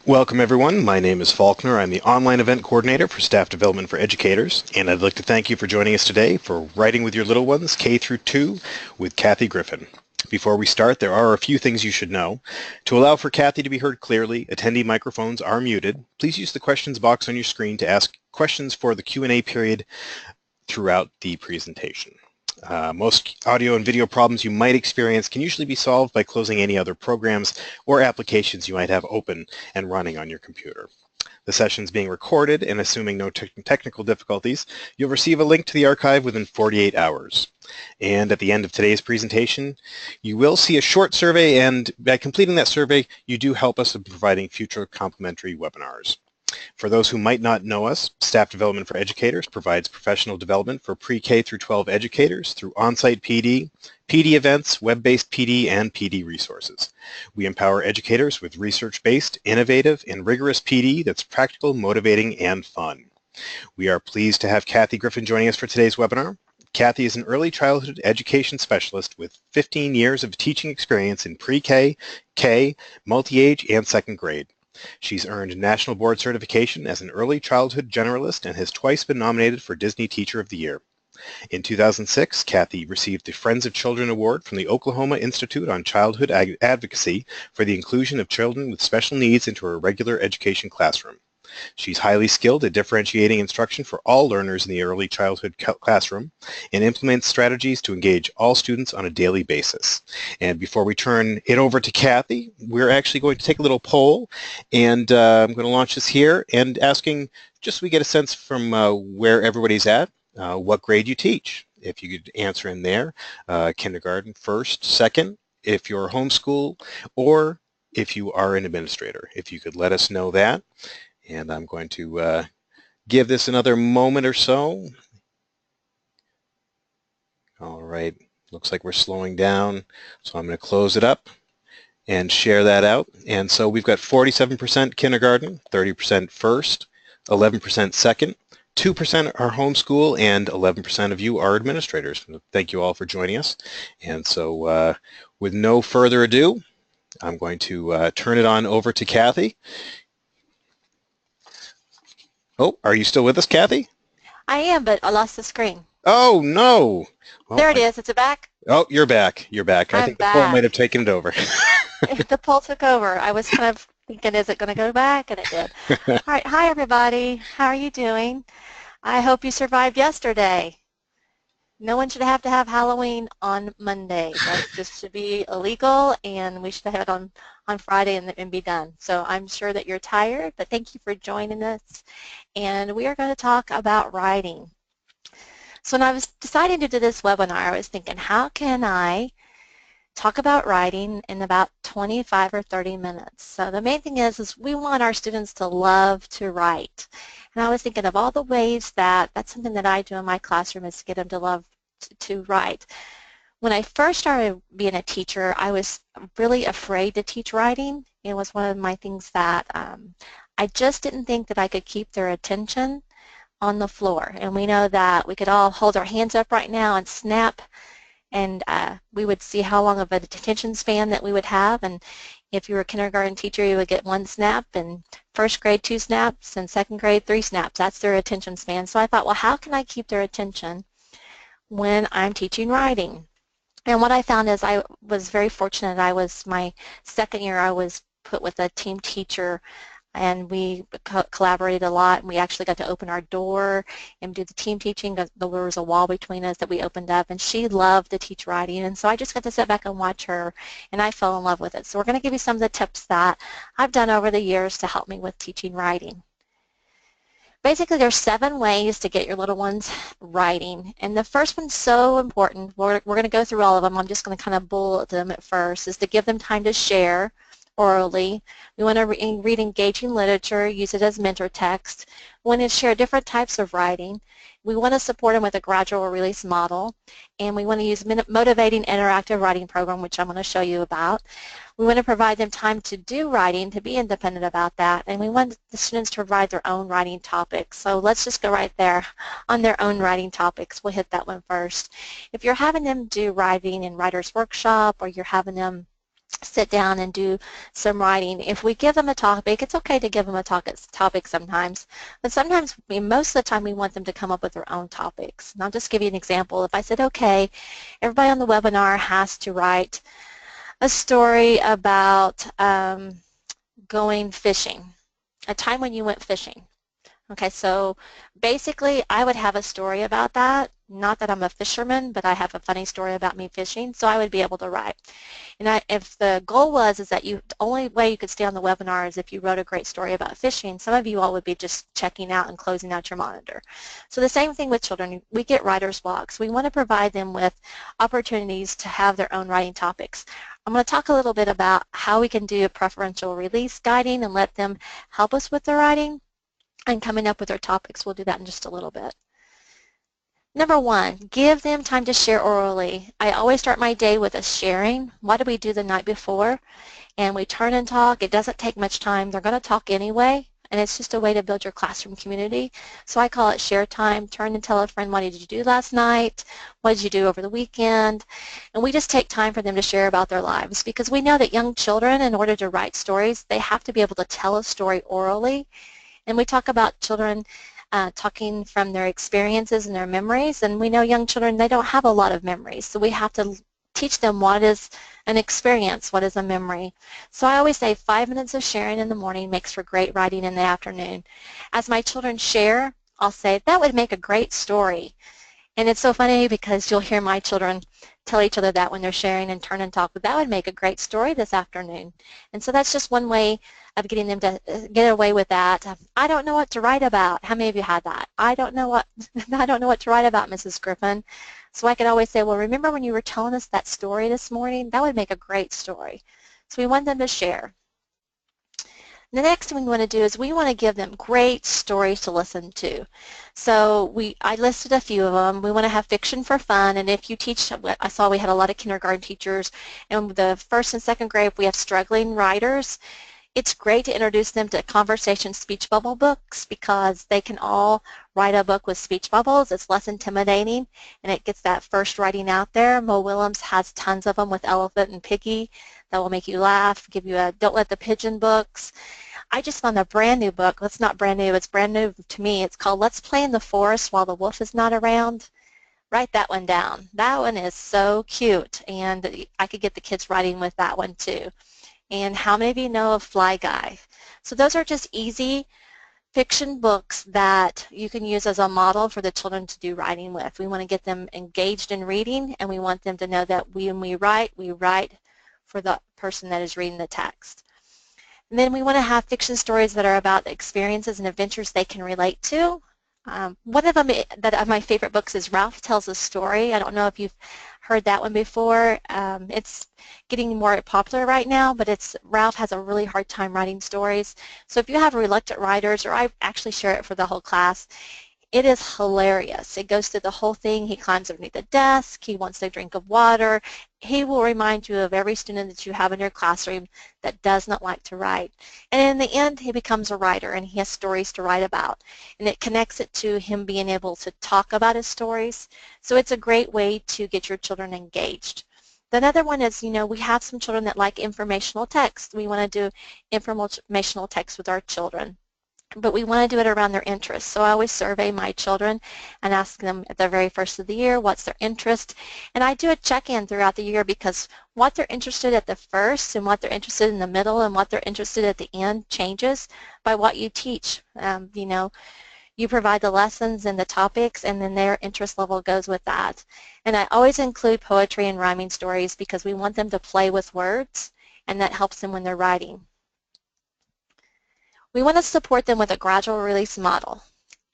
Welcome everyone, my name is Faulkner. I'm the Online Event Coordinator for Staff Development for Educators, and I'd like to thank you for joining us today for Writing with Your Little Ones, K-2 with Kathy Griffin. Before we start, there are a few things you should know. To allow for Kathy to be heard clearly, attendee microphones are muted. Please use the questions box on your screen to ask questions for the Q&A period throughout the presentation. Most audio and video problems you might experience can usually be solved by closing any other programs or applications you might have open and running on your computer. The session is being recorded, and assuming no technical difficulties, you'll receive a link to the archive within 48 hours. And at the end of today's presentation, you will see a short survey, and by completing that survey, you do help us in providing future complimentary webinars. For those who might not know us, Staff Development for Educators provides professional development for pre-K through 12 educators through on-site PD, PD events, web-based PD, and PD resources. We empower educators with research-based, innovative, and rigorous PD that's practical, motivating, and fun. We are pleased to have Kathy Griffin joining us for today's webinar. Kathy is an early childhood education specialist with 15 years of teaching experience in pre-K, K, multi-age, and second grade. She's earned national board certification as an early childhood generalist and has twice been nominated for Disney Teacher of the Year. In 2006, Kathy received the Friends of Children Award from the Oklahoma Institute on Childhood Advocacy for the inclusion of children with special needs into her regular education classroom. She's highly skilled at differentiating instruction for all learners in the early childhood classroom and implements strategies to engage all students on a daily basis. And before we turn it over to Kathy, we're actually going to take a little poll, and I'm going to launch this here and asking, just so we get a sense from where everybody's at, what grade you teach. If you could answer in there, kindergarten, first, second, if you're homeschool, or if you are an administrator. If you could let us know that. And I'm going to give this another moment or so. All right, looks like we're slowing down. So I'm going to close it up and share that out. And so we've got 47% kindergarten, 30% first, 11% second, 2% are homeschool, and 11% of you are administrators. Thank you all for joining us. And so with no further ado, I'm going to turn it on over to Kathy. Oh, are you still with us, Kathy? I am, but I lost the screen. Oh, no. Well, there it is. It's back. Oh, you're back. You're back. I think the poll might have taken it over. The poll took over. I was kind of thinking, is it going to go back? And it did. All right. Hi, everybody. How are you doing? I hope you survived yesterday. No one should have to have Halloween on Monday. That just should be illegal, and we should have it on Friday and be done. So I'm sure that you're tired, but thank you for joining us. And we are going to talk about writing. So when I was deciding to do this webinar, I was thinking, how can I talk about writing in about 25 or 30 minutes? So the main thing is we want our students to love to write. And I was thinking of all the ways that's something that I do in my classroom is to get them to love to write. When I first started being a teacher, I was really afraid to teach writing. It was one of my things that I just didn't think that I could keep their attention on the floor. And we know that we could all hold our hands up right now and snap, and we would see how long of an attention span that we would have. And if you were a kindergarten teacher, you would get 1 snap, and first grade 2 snaps, and second grade 3 snaps. That's their attention span. So I thought, well, how can I keep their attention when I'm teaching writing? And what I found is I was very fortunate. My second year, I was put with a team teacher, and we collaborated a lot, and we actually got to open our door and do the team teaching. There was a wall between us that we opened up, and she loved to teach writing, and so I just got to sit back and watch her, and I fell in love with it. So we're going to give you some of the tips that I've done over the years to help me with teaching writing. Basically, there's 7 ways to get your little ones writing, and the first one's so important. We're going to go through all of them. I'm just going to kind of bullet them at first, is to give them time to share orally. We want to read engaging literature, use it as mentor text. We want to share different types of writing. We want to support them with a gradual release model, and we want to use motivating interactive writing program, which I'm going to show you about. We want to provide them time to do writing, to be independent about that, and we want the students to provide their own writing topics. So let's just go right there on their own writing topics. We'll hit that one first. If you're having them do writing in Writer's Workshop, or you're having them sit down and do some writing. If we give them a topic, it's okay to give them a topic sometimes, but sometimes, most of the time, we want them to come up with their own topics. And I'll just give you an example. If I said, okay, everybody on the webinar has to write a story about going fishing, a time when you went fishing. Okay, so basically I would have a story about that. Not that I'm a fisherman, but I have a funny story about me fishing, so I would be able to write. And if the goal was is that the only way you could stay on the webinar is if you wrote a great story about fishing, some of you all would be just checking out and closing out your monitor. So the same thing with children. We get writer's blocks. We want to provide them with opportunities to have their own writing topics. I'm going to talk a little bit about how we can do a preferential release guiding and let them help us with their writing and coming up with their topics. We'll do that in just a little bit. Number one, give them time to share orally. I always start my day with a sharing. What did we do the night before? And we turn and talk. It doesn't take much time. They're going to talk anyway, and it's just a way to build your classroom community. So I call it share time. Turn and tell a friend, what did you do last night? What did you do over the weekend? And we just take time for them to share about their lives, because we know that young children, in order to write stories, they have to be able to tell a story orally. And we talk about children talking from their experiences and their memories, and we know young children, they don't have a lot of memories, so we have to teach them what is an experience, what is a memory. So I always say 5 minutes of sharing in the morning makes for great writing in the afternoon. As my children share, I'll say, that would make a great story. And it's so funny because you'll hear my children tell each other that when they're sharing and turn and talk, but that would make a great story this afternoon. And so that's just one way of getting them to get away with that. I don't know what to write about. How many of you had that? I don't know what to write about, Mrs. Griffin. So I could always say, well, remember when you were telling us that story this morning? That would make a great story. So we want them to share. The next thing we want to do is we want to give them great stories to listen to. So I listed a few of them. We want to have fiction for fun, and if you teach, I saw we had a lot of kindergarten teachers, and the first and second grade we have struggling writers. It's great to introduce them to conversation speech bubble books, because they can all write a book with speech bubbles. It's less intimidating, and it gets that first writing out there. Mo Willems has tons of them with Elephant and Piggy that will make you laugh, give you a Don't Let the Pigeon books. I just found a brand new book. It's not brand new, it's brand new to me. It's called Let's Play in the Forest While the Wolf is Not Around. Write that one down. That one is so cute, and I could get the kids writing with that one too. And how many of you know of Fly Guy? So those are just easy fiction books that you can use as a model for the children to do writing with. We want to get them engaged in reading, and we want them to know that when we write for the person that is reading the text. And then we want to have fiction stories that are about experiences and adventures they can relate to. One of them of my favorite books is Ralph Tells a Story. I don't know if you've heard that one before. It's getting more popular right now, but Ralph has a really hard time writing stories. So if you have reluctant writers, or I actually share it for the whole class, it is hilarious. It goes through the whole thing. He climbs underneath the desk. He wants a drink of water. He will remind you of every student that you have in your classroom that does not like to write. And in the end, he becomes a writer, and he has stories to write about. And it connects it to him being able to talk about his stories. So it's a great way to get your children engaged. Another one is, we have some children that like informational text. We want to do informational text with our children, but we want to do it around their interests. So I always survey my children and ask them at the very first of the year what's their interest. And I do a check-in throughout the year, because what they're interested at the first and what they're interested in the middle and what they're interested at the end changes by what you teach. You provide the lessons and the topics, and then their interest level goes with that. And I always include poetry and rhyming stories, because we want them to play with words, and that helps them when they're writing. We want to support them with a gradual release model.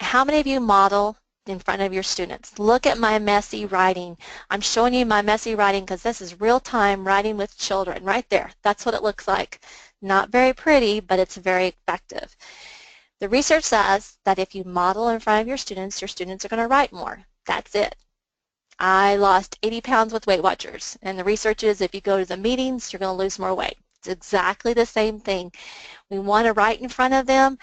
How many of you model in front of your students? Look at my messy writing. I'm showing you my messy writing because this is real-time writing with children right there. That's what it looks like. Not very pretty, but it's very effective. The research says that if you model in front of your students are going to write more. That's it. I lost 80 pounds with Weight Watchers, and the research is if you go to the meetings, you're going to lose more weight. It's exactly the same thing. We want to write in front of them,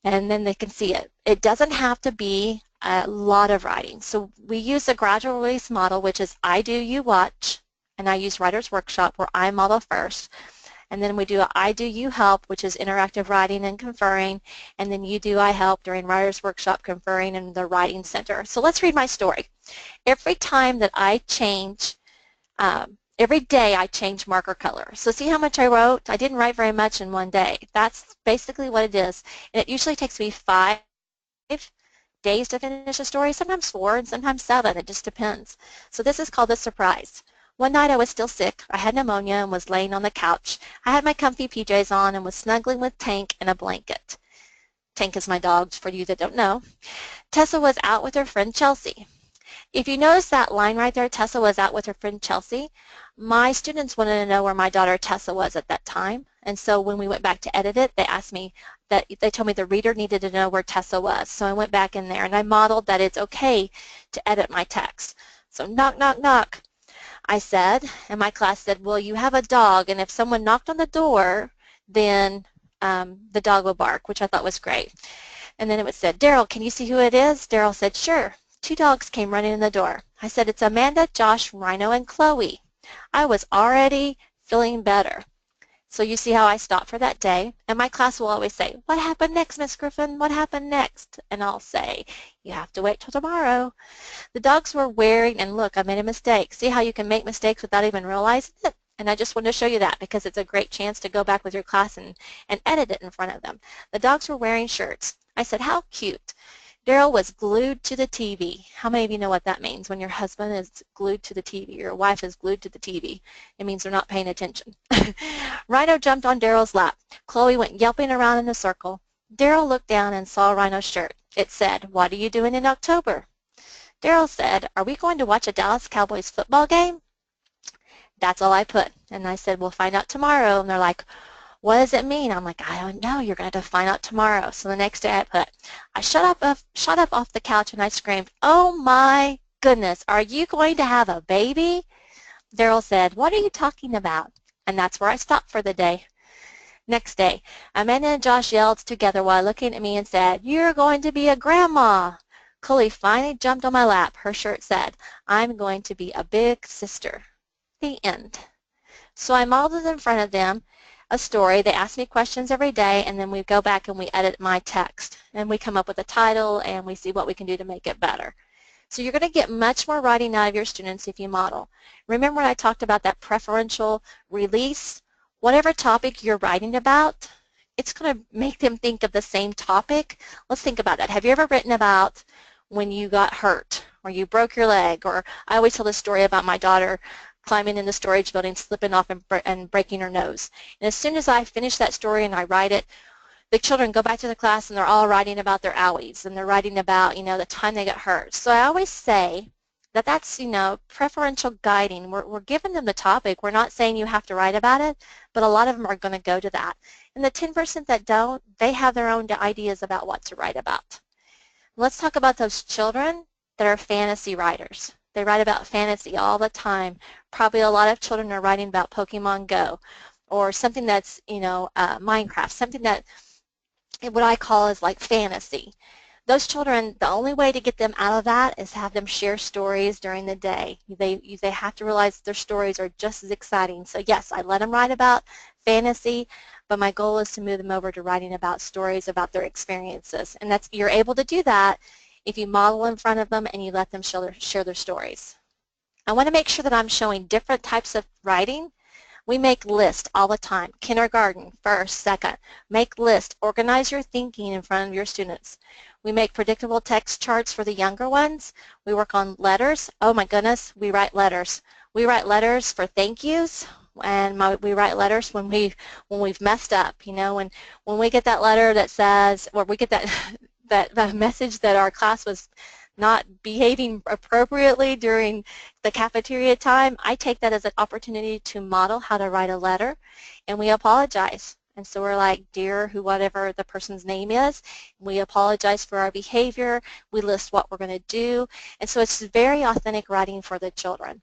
and then they can see it. It doesn't have to be a lot of writing. So we use the gradual release model, which is I do, you watch, and I use Writer's Workshop where I model first. And then we do a I do, you help, which is interactive writing and conferring, and then you do, I help during Writer's Workshop, conferring, and the Writing Center. So let's read my story. Every time that I change, every day I change marker color. So see how much I wrote? I didn't write very much in one day. That's basically what it is. And it usually takes me 5 days to finish a story, sometimes 4 and sometimes 7. It just depends. So this is called the surprise. One night I was still sick. I had pneumonia and was laying on the couch. I had my comfy PJs on and was snuggling with Tank in a blanket. Tank is my dog, for you that don't know. Tessa was out with her friend Chelsea. If you notice that line right there, Tessa was out with her friend Chelsea, my students wanted to know where my daughter Tessa was at that time. And so when we went back to edit it, they asked me that, they told me the reader needed to know where Tessa was. So I went back in there and I modeled that it's okay to edit my text. So knock, knock, knock, I said, and my class said, well, you have a dog, and if someone knocked on the door, then the dog would bark, which I thought was great. And then it said, Daryl, can you see who it is? Daryl said, sure. 2 dogs came running in the door. I said, it's Amanda, Josh, Rhino, and Chloe. I was already feeling better. So you see how I stopped for that day, and my class will always say, what happened next, Miss Griffin? What happened next? And I'll say, you have to wait till tomorrow. The dogs were wearing, and look, I made a mistake. See how you can make mistakes without even realizing it? And I just wanted to show you that because it's a great chance to go back with your class and edit it in front of them. The dogs were wearing shirts. I said, how cute. Daryl was glued to the TV. How many of you know what that means when your husband is glued to the TV, your wife is glued to the TV? It means they're not paying attention. Rhino jumped on Daryl's lap. Chloe went yelping around in a circle. Daryl looked down and saw Rhino's shirt. It said, what are you doing in October? Daryl said, are we going to watch a Dallas Cowboys football game? That's all I put. And I said, we'll find out tomorrow. And they're like, what does it mean? I'm like, I don't know. You're going to have to find out tomorrow. So the next day I put, I shot up off the couch and I screamed, oh my goodness, are you going to have a baby? Daryl said, what are you talking about? And that's where I stopped for the day. Next day, Amanda and Josh yelled together while looking at me and said, you're going to be a grandma. Chloe finally jumped on my lap. Her shirt said, I'm going to be a big sister. The end. So I modeled in front of them a story. They ask me questions every day, and then we go back and we edit my text. And we come up with a title, and we see what we can do to make it better. So you're going to get much more writing out of your students if you model. Remember when I talked about that preferential release? Whatever topic you're writing about, it's going to make them think of the same topic. Let's think about that. Have you ever written about when you got hurt or you broke your leg? Or I always tell the story about my daughter climbing in the storage building, slipping off and breaking her nose. And as soon as I finish that story and I write it, the children go back to the class and they're all writing about their owies and they're writing about, the time they got hurt. So I always say that that's, preferential guiding. We're giving them the topic. We're not saying you have to write about it, but a lot of them are going to go to that. And the 10% that don't, they have their own ideas about what to write about. Let's talk about those children that are fantasy writers. They write about fantasy all the time. Probably a lot of children are writing about Pokemon Go or something that's, Minecraft, something that what I call is like fantasy. Those children, the only way to get them out of that is have them share stories during the day. They have to realize their stories are just as exciting. So yes, I let them write about fantasy, but my goal is to move them over to writing about stories about their experiences. And you're able to do that if you model in front of them and you let them share their stories. I want to make sure that I'm showing different types of writing. We make lists all the time. Kindergarten, first, second. Make lists. Organize your thinking in front of your students. We make predictable text charts for the younger ones. We work on letters. Oh my goodness, we write letters. We write letters for thank yous, and we write letters when we've messed up. When we get that letter that says, or we get that message that our class was not behaving appropriately during the cafeteria time, I take that as an opportunity to model how to write a letter, and we apologize. And so we're like, dear, whatever the person's name is, we apologize for our behavior, we list what we're going to do, and so it's very authentic writing for the children.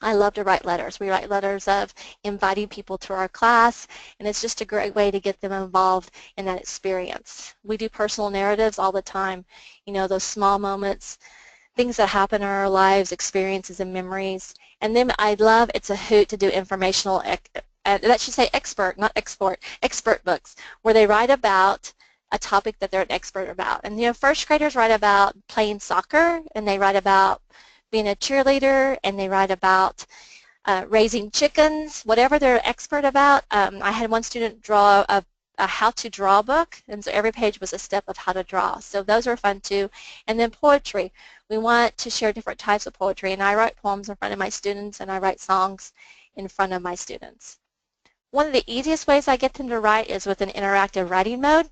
I love to write letters. We write letters of inviting people to our class, and it's just a great way to get them involved in that experience. We do personal narratives all the time, those small moments, things that happen in our lives, experiences and memories, And then I love It's a Hoot to do informational, that should say expert, not export, expert books, where they write about a topic that they're an expert about. And you know, first graders write about playing soccer, and they write about being a cheerleader, and they write about raising chickens, whatever they're expert about. I had one student draw a how to draw book, and so every page was a step of how to draw. So those are fun too. And then poetry. We want to share different types of poetry, and I write poems in front of my students, and I write songs in front of my students. One of the easiest ways I get them to write is with an interactive writing mode,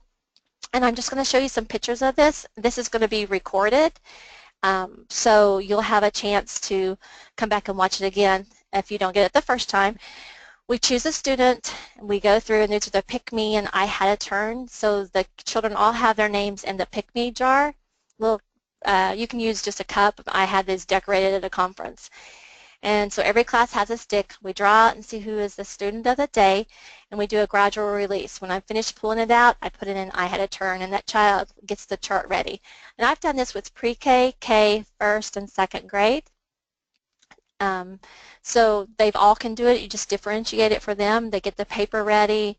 and I'm just going to show you some pictures of this. This is going to be recorded, so you'll have a chance to come back and watch it again if you don't get it the first time. We choose a student, and we go through, and these are the pick me and I had a turn. So the children all have their names in the pick me jar. Little, you can use just a cup. I had these decorated at a conference. And so every class has a stick. We draw out and see who is the student of the day, and we do a gradual release. When I'm finished pulling it out, I put it in I had a turn, and that child gets the chart ready. And I've done this with pre-K, K, first, and second grade. So they all can do it. You just differentiate it for them. They get the paper ready,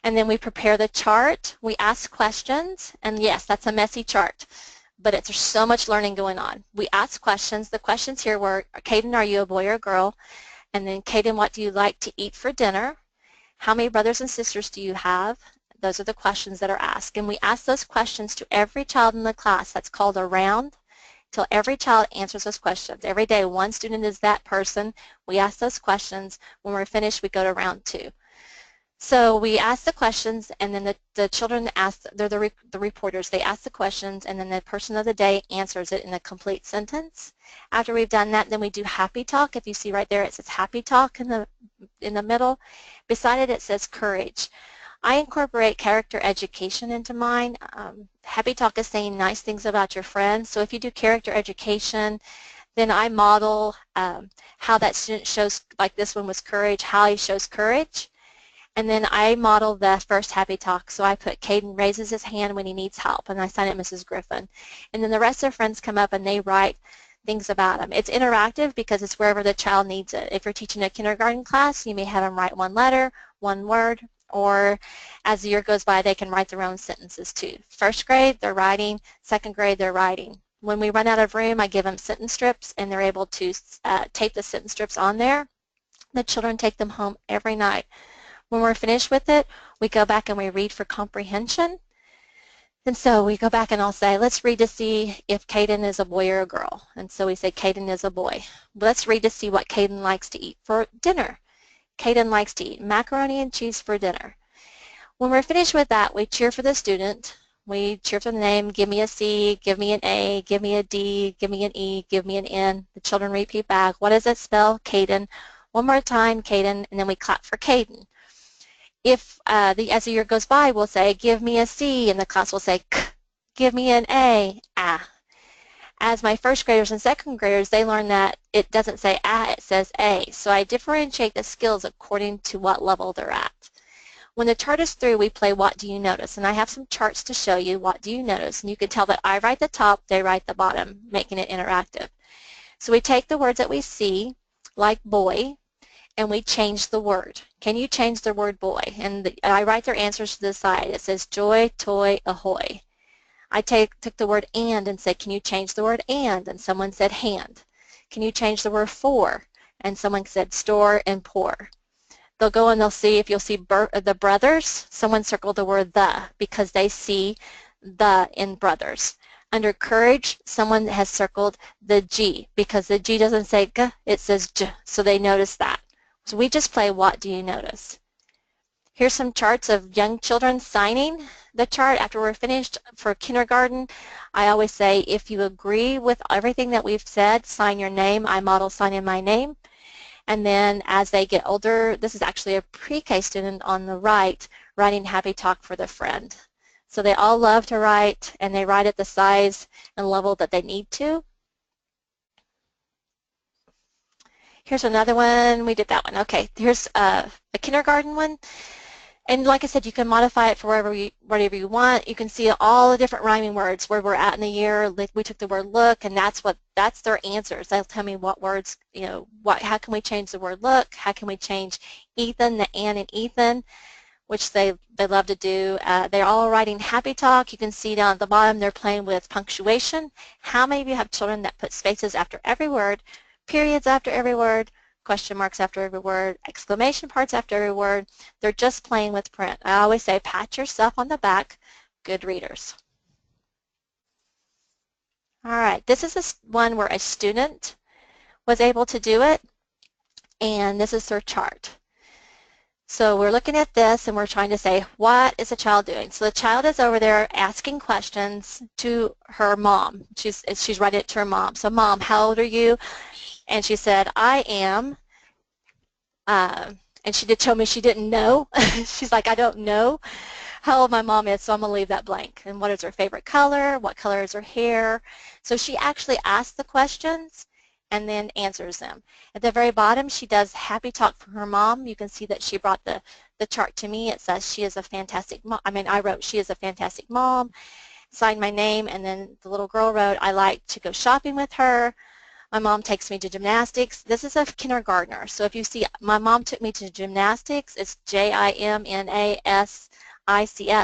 and then we prepare the chart. We ask questions, and yes, that's a messy chart, but there's so much learning going on. We ask questions. The questions here were, Caden, are you a boy or a girl? And then, Caden, what do you like to eat for dinner? How many brothers and sisters do you have? Those are the questions that are asked, and we ask those questions to every child in the class. That's called a round, till every child answers those questions. Every day, one student is that person. We ask those questions. When we're finished, we go to round 2. So we ask the questions, and then the children ask, they're the reporters, they ask the questions, and then the person of the day answers it in a complete sentence. After we've done that, then we do happy talk. If you see right there, it says happy talk in the middle. Beside it, it says courage. I incorporate character education into mine. Happy talk is saying nice things about your friends. So if you do character education, then I model how that student shows, like this one was courage, how he shows courage. And then I model the first happy talk. So I put Caden raises his hand when he needs help, and I sign it Mrs. Griffin. And then the rest of their friends come up and they write things about them. It's interactive because it's wherever the child needs it. If you're teaching a kindergarten class, you may have them write one letter, one word, or as the year goes by, they can write their own sentences too. First grade, they're writing. Second grade, they're writing. When we run out of room, I give them sentence strips, and they're able to tape the sentence strips on there. The children take them home every night. When we're finished with it, we go back and we read for comprehension. And so we go back and I'll say, let's read to see if Caden is a boy or a girl. And so we say Caden is a boy. Let's read to see what Caden likes to eat for dinner. Caden likes to eat macaroni and cheese for dinner. When we're finished with that, we cheer for the student. We cheer for the name, give me a C, give me an A, give me a D, give me an E, give me an N. The children repeat back, what does it spell? Caden. One more time, Caden, and then we clap for Caden. If as the year goes by, we'll say, give me a C, and the class will say, K. Give me an A, ah. As my first graders and second graders, they learn that it doesn't say ah, it says A. So I differentiate the skills according to what level they're at. When the chart is through, we play What Do You Notice? And I have some charts to show you what do you notice. And you can tell that I write the top, they write the bottom, making it interactive. So we take the words that we see, like boy, and we change the word. Can you change the word boy? And I write their answers to the side. It says joy, toy, ahoy. I took the word and said, can you change the word and someone said hand. Can you change the word for? And someone said store and pour. They'll go and they'll see, if you'll see the brothers, someone circled the word the because they see the in brothers. Under courage, someone has circled the G because the G doesn't say G, it says J, so they notice that. So we just play What Do You Notice? Here's some charts of young children signing the chart after we're finished. For kindergarten, I always say, if you agree with everything that we've said, sign your name. I model signing my name. And then as they get older, this is actually a pre-K student on the right, writing happy talk for the friend. So they all love to write, and they write at the size and level that they need to. Here's another one. We did that one. Okay, here's a kindergarten one. And like I said, you can modify it for whatever you want. You can see all the different rhyming words, where we're at in the year. Like we took the word look, and that's their answers. They'll tell me what words, how can we change the word look? How can we change Ethan, the Ann in Ethan, which they love to do. They're all writing happy talk. You can see down at the bottom they're playing with punctuation. How many of you have children that put spaces after every word, periods after every word, question marks after every word, exclamation parts after every word? They're just playing with print. I always say, pat yourself on the back, good readers. All right, this is one where a student was able to do it, and this is their chart. So we're looking at this and we're trying to say, what is the child doing? So the child is over there asking questions to her mom. She's writing it to her mom. So mom, how old are you? And she said, I am, and she did tell me she didn't know. She's like, I don't know how old my mom is, so I'm going to leave that blank. And what is her favorite color? What color is her hair? So she actually asks the questions and then answers them. At the very bottom, she does happy talk for her mom. You can see that she brought the chart to me. It says she is a fantastic mom. I wrote she is a fantastic mom, signed my name, and then the little girl wrote, I like to go shopping with her. My mom takes me to gymnastics. This is a kindergartner. So if you see, my mom took me to gymnastics, it's JIMNASICS,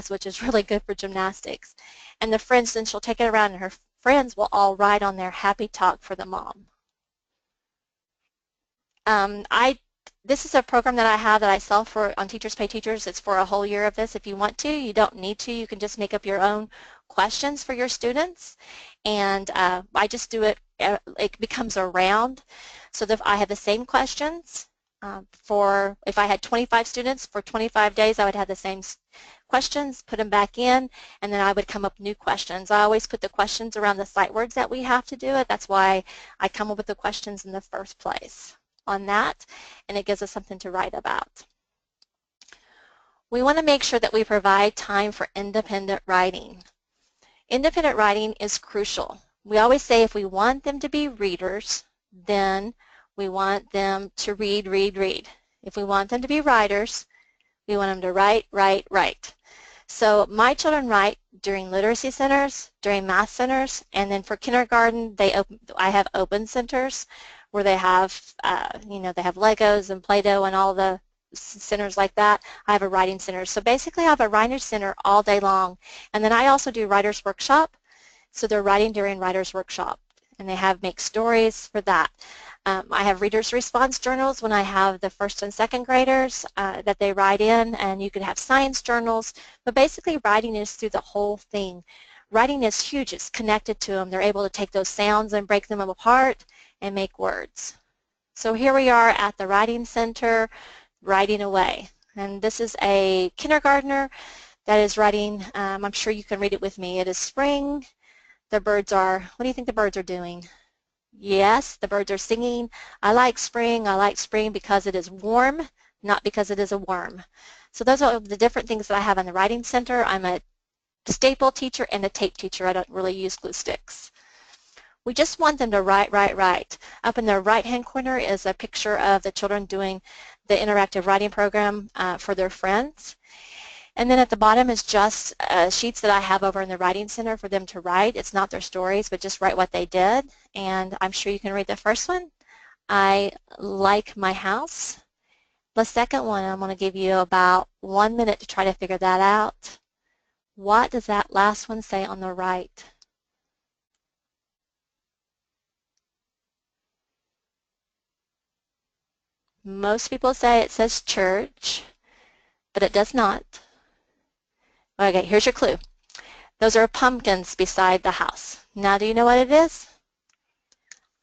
which is really good for gymnastics. And the friends, then she'll take it around and her friends will all write on their happy talk for the mom. This is a program that I have that I sell on Teachers Pay Teachers. It's for a whole year of this. If you want to, you don't need to. You can just make up your own questions for your students. And I just do it, it becomes a round. So that I have the same questions for, if I had 25 students, for 25 days I would have the same questions, put them back in, and then I would come up with new questions. I always put the questions around the sight words that we have to do it. That's why I come up with the questions in the first place on that, and it gives us something to write about. We want to make sure that we provide time for independent writing. Independent writing is crucial. We always say if we want them to be readers, then we want them to read, read, read. If we want them to be writers, we want them to write, write, write. So my children write during literacy centers, during math centers, and then for kindergarten, I have open centers where they have, they have Legos and Play-Doh and all the centers like that. I have a writing center. So basically I have a writing center all day long. And then I also do writer's workshop. So they're writing during writer's workshop. And they make stories for that. I have reader's response journals when I have the first and second graders that they write in, and you could have science journals. But basically writing is through the whole thing. Writing is huge. It's connected to them. They're able to take those sounds and break them apart and make words. So here we are at the writing center, writing away. And this is a kindergartner that is writing. I'm sure you can read it with me. It is spring. The birds are, what do you think the birds are doing? Yes, the birds are singing. I like spring because it is warm, not because it is a worm. So those are the different things that I have in the writing center. I'm a staple teacher and a tape teacher. I don't really use glue sticks. We just want them to write, write, write. Up in the right-hand corner is a picture of the children doing the interactive writing program for their friends. And then at the bottom is just sheets that I have over in the writing center for them to write. It's not their stories, but just write what they did. And I'm sure you can read the first one. I like my house. The second one, I'm going to give you about 1 minute to try to figure that out. What does that last one say on the right? Most people say it says church, but it does not. Okay, here's your clue. Those are pumpkins beside the house. Now do you know what it is?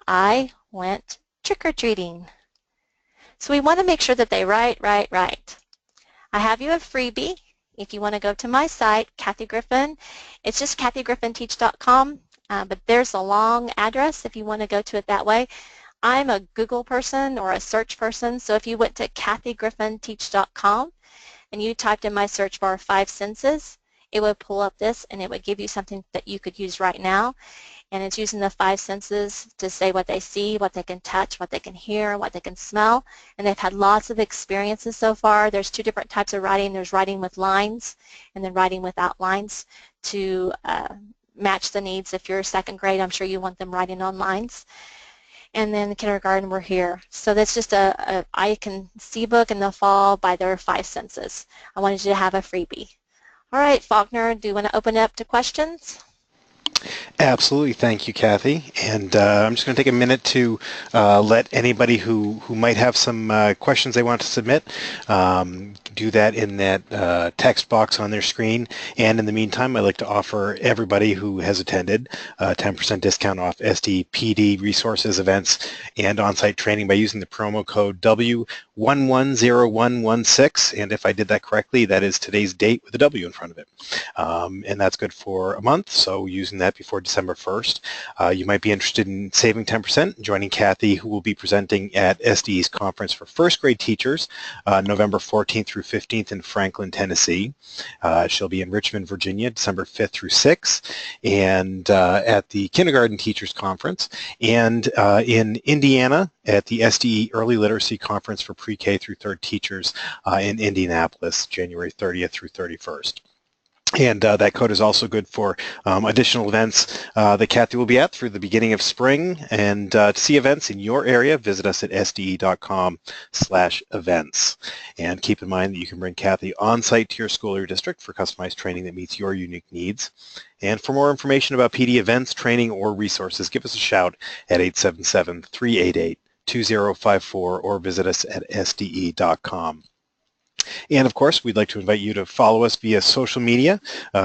I went trick-or-treating. So we want to make sure that they write, write, write. I have you a freebie. If you want to go to my site, Kathy Griffin, it's just kathygriffinteach.com, but there's a long address if you want to go to it that way. I'm a Google person or a search person, so if you went to kathygriffinteach.com and you typed in my search bar 5 senses, it would pull up this and it would give you something that you could use right now. and it's using the 5 senses to say what they see, what they can touch, what they can hear, what they can smell, and they've had lots of experiences so far. There's 2 different types of writing. There's writing with lines and then writing without lines to match the needs. If you're 2nd grade, I'm sure you want them writing on lines. And then kindergarten, we're here. So that's just a I Can See book in the fall by their 5 senses. I wanted you to have a freebie. All right, Faulkner, do you want to open it up to questions? Absolutely. Thank you, Kathy. And I'm just going to take a minute to let anybody who might have some questions they want to submit do that in that text box on their screen. And in the meantime, I'd like to offer everybody who has attended a 10% discount off SDPD resources, events, and on-site training by using the promo code W110116. And if I did that correctly, that is today's date with a W in front of it. And that's good for a month, so using that before December 1st. You might be interested in saving 10%, joining Kathy, who will be presenting at SDE's conference for 1st grade teachers, November 14th through 15th in Franklin, Tennessee. She'll be in Richmond, Virginia, December 5th through 6th, and at the Kindergarten Teachers Conference, and in Indiana at the SDE Early Literacy Conference for Pre-K through 3rd teachers in Indianapolis, January 30th through 31st. And that code is also good for additional events that Kathy will be at through the beginning of spring. And to see events in your area, visit us at sde.com/events. And keep in mind that you can bring Kathy on-site to your school or your district for customized training that meets your unique needs. And for more information about PD events, training, or resources, give us a shout at 877-388-2054 or visit us at sde.com. And of course, we'd like to invite you to follow us via social media.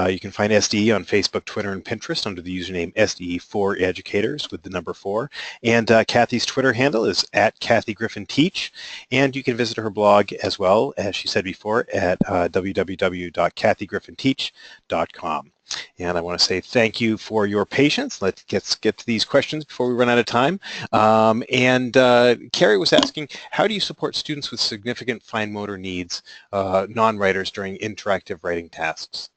You can find SDE on Facebook, Twitter, and Pinterest under the username SDE4Educators with the number 4. And Kathy's Twitter handle is @KathyGriffinTeach. And you can visit her blog as well, as she said before, at www.KathyGriffinTeach.com. And I want to say thank you for your patience. Let's get to these questions before we run out of time. Carrie was asking, how do you support students with significant fine motor needs, non-writers, during interactive writing tasks?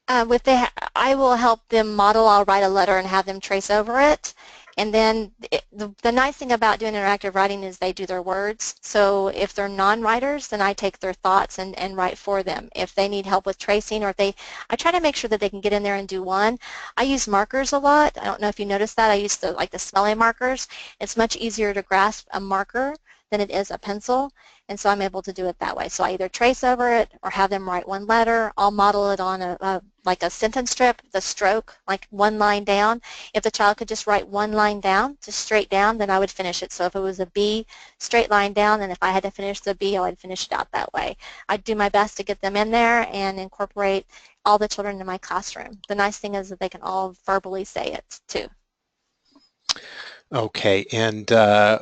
I will help them model. I'll write a letter and have them trace over it. And then the nice thing about doing interactive writing is they do their words. So if they're non-writers, then I take their thoughts and write for them. If they need help with tracing, or I try to make sure that they can get in there and do one. I use markers a lot. I don't know if you noticed that. I use the smelly markers. It's much easier to grasp a marker than it is a pencil, and so I'm able to do it that way. So I either trace over it or have them write one letter. I'll model it on like a sentence strip, the stroke, like one line down. If the child could just write one line down, just straight down, then I would finish it. So if it was a B, straight line down, and if I had to finish the B, I would finish it out that way. I'd do my best to get them in there and incorporate all the children in my classroom. The nice thing is that they can all verbally say it too. Okay, and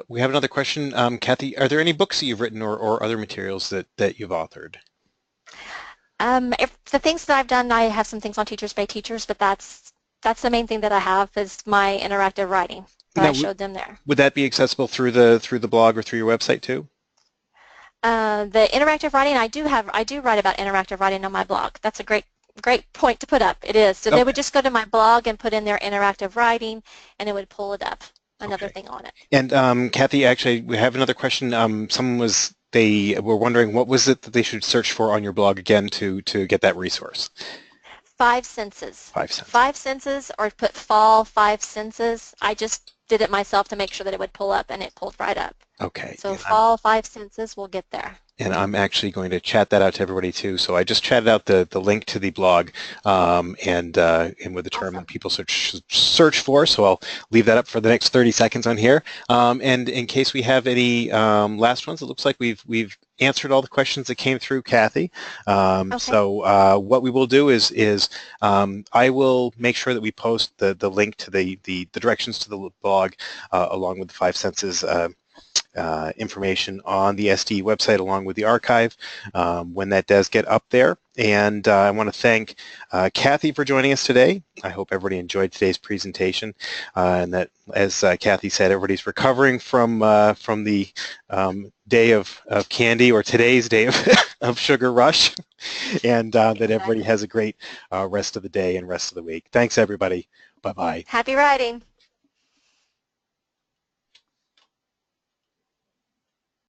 we have another question. Kathy, are there any books that you've written or other materials that you've authored? If the things that I've done, I have some things on Teachers Pay Teachers, but that's the main thing that I have is my interactive writing that I showed them there. Would that be accessible through the blog or through your website too? The interactive writing, I do write about interactive writing on my blog. That's a great point to put up. It is. So They would just go to my blog and put in their interactive writing, and it would pull it up. Another thing on it. And Kathy, actually, we have another question. They were wondering what was it that they should search for on your blog again to get that resource? 5 senses. 5 senses. 5 senses, or put fall 5 senses. I just did it myself to make sure that it would pull up, and it pulled right up. Okay. So fall 5 senses, we'll get there. And I'm actually going to chat that out to everybody too. So I just chatted out the link to the blog and with the term that people search for. So I'll leave that up for the next 30 seconds on here. And in case we have any last ones, it looks like we've answered all the questions that came through, Kathy. So what we will do is I will make sure that we post the link to the directions to the blog along with the 5 senses information on the SDE website along with the archive when that does get up there. And I want to thank Kathy for joining us today. I hope everybody enjoyed today's presentation and that, as Kathy said, everybody's recovering from the day of candy, or today's day of sugar rush, and that everybody has a great rest of the day and rest of the week. Thanks, everybody. Bye-bye. Happy writing.